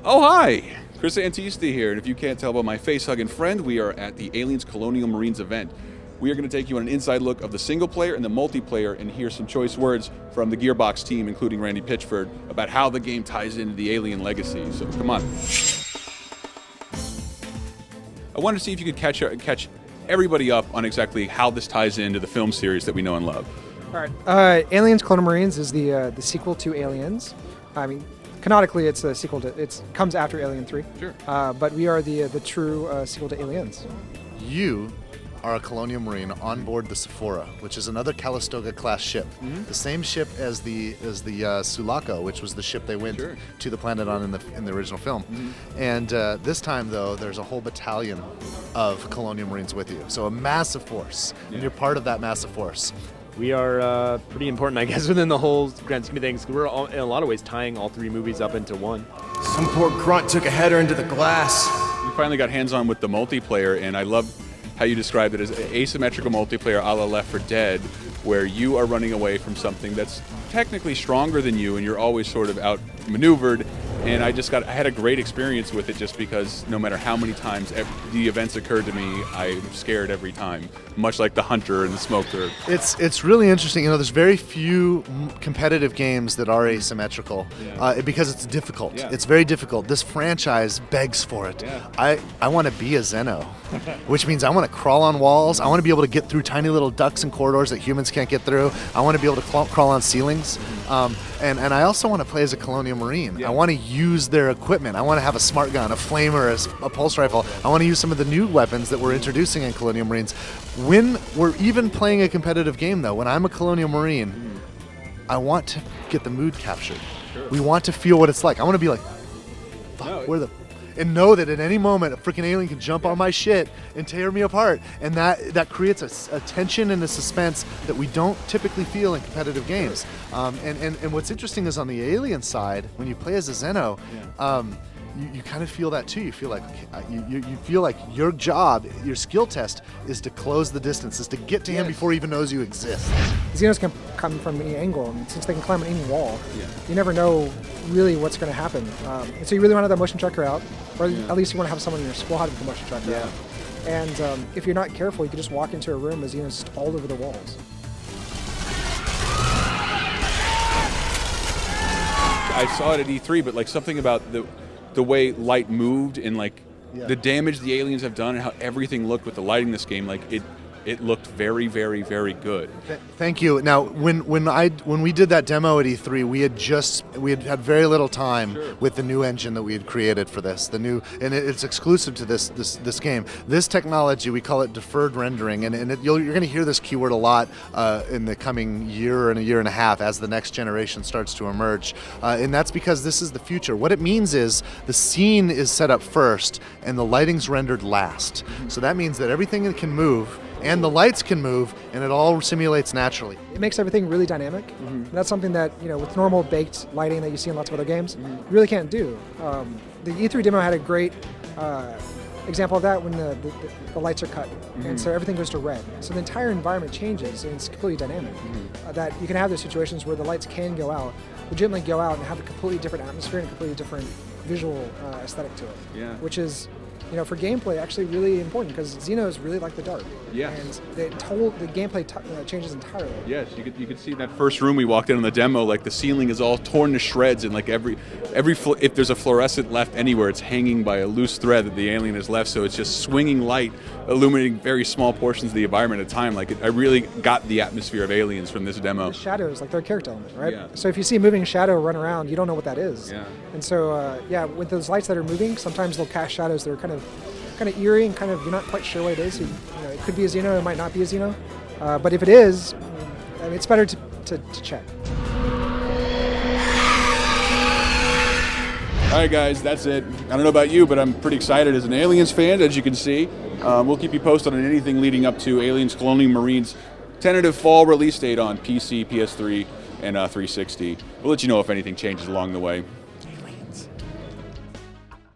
Oh, hi! Chris Antista here, and if you can't tell by my face-hugging friend, we are at the Aliens Colonial Marines event. We are going to take you on an inside look of the single-player and the multiplayer and hear some choice words from the Gearbox team, including Randy Pitchford, about how the game ties into the Alien legacy. So, come on. I wanted to see if you could catch everybody up on exactly how this ties into the film series that we know and love. All right. Aliens Colonial Marines is the sequel to Aliens. I mean, canonically, it's a sequel to. It comes after Alien 3. Sure. But we are the true sequel to Aliens. You are a Colonial Marine on board the Sephora, which is another Calistoga-class ship. Mm-hmm. The same ship as the Sulaco, which was the ship they went to the planet on in the original film. Mm-hmm. And this time, though, there's a whole battalion of Colonial Marines with you. So a massive force, and you're part of that massive force. We are pretty important, I guess, within the whole grand scheme of things. We're in a lot of ways tying all three movies up into one. Some poor grunt took a header into the glass. We finally got hands-on with the multiplayer, and I love how you described it as asymmetrical multiplayer a la Left 4 Dead, where you are running away from something that's technically stronger than you, and you're always sort of outmaneuvered. And I had a great experience with it, just because no matter how many times the events occurred to me, I'm scared every time, much like the Hunter and the Smoker. It's really interesting. You know, there's very few competitive games that are asymmetrical because it's difficult. Yeah. It's very difficult. This franchise begs for it. Yeah. I want to be a Xeno, which means I want to crawl on walls. I want to be able to get through tiny little ducts and corridors that humans can't get through. I want to be able to crawl on ceilings. And I also want to play as a Colonial Marine. Yeah. I want to use their equipment. I want to have a smart gun, a flamer, a pulse rifle. I want to use some of the new weapons that we're introducing in Colonial Marines. When we're even playing a competitive game, though, when I'm a Colonial Marine, I want to get the mood captured. Sure. We want to feel what it's like. I want to be like, fuck, and know that at any moment a freaking alien can jump on my shit and tear me apart, and that creates a tension and a suspense that we don't typically feel in competitive games. And what's interesting is on the alien side, when you play as a Xeno, you kind of feel that too. You feel like you feel like your job, your skill test, is to close the distance, is to get to him before he even knows you exist. Xenos can come from any angle, and since they can climb any wall, you never know really what's going to happen. And so you really want to have that motion tracker out, or at least you want to have someone in your squad with the motion tracker out. And if you're not careful, you can just walk into a room with Xenos all over the walls. I saw it at E3, but like something about the way light moved and like the damage the aliens have done and how everything looked with the lighting in this game, like it looked very, very, very good. Thank you. Now, when we did that demo at E3, we had very little time with the new engine that we had created for this. And it's exclusive to this game. This technology, we call it deferred rendering, and you're going to hear this keyword a lot in the coming year and a year and a half as the next generation starts to emerge. And that's because this is the future. What it means is the scene is set up first, and the lighting's rendered last. So that means that everything can move, and the lights can move, and it all simulates naturally. It makes everything really dynamic. Mm-hmm. That's something that, with normal baked lighting that you see in lots of other games, you really can't do. The E3 demo had a great example of that when the lights are cut, and so everything goes to red. So the entire environment changes, and it's completely dynamic. That you can have those situations where the lights can go out, legitimately go out, and have a completely different atmosphere and a completely different visual aesthetic to it, which is, for gameplay, actually really important, because Xenos really like the dark. Yes. And the gameplay changes entirely. Yes, you could see in that first room we walked in on the demo, like the ceiling is all torn to shreds, and like if there's a fluorescent left anywhere, it's hanging by a loose thread that the alien has left, so it's just swinging light, illuminating very small portions of the environment at a time. Like I really got the atmosphere of Aliens from this demo. The shadows, like they're a character element, right? Yeah. So if you see a moving shadow run around, you don't know what that is. Yeah. And so, with those lights that are moving, sometimes they'll cast shadows that are kind of eerie and kind of you're not quite sure what it is. So, it could be a Xeno, it might not be a Xeno. But if it is, it's better to check. All right, guys, that's it. I don't know about you, but I'm pretty excited as an Aliens fan, as you can see. We'll keep you posted on anything leading up to Aliens Colonial Marines' tentative fall release date on PC, PS3, and 360. We'll let you know if anything changes along the way.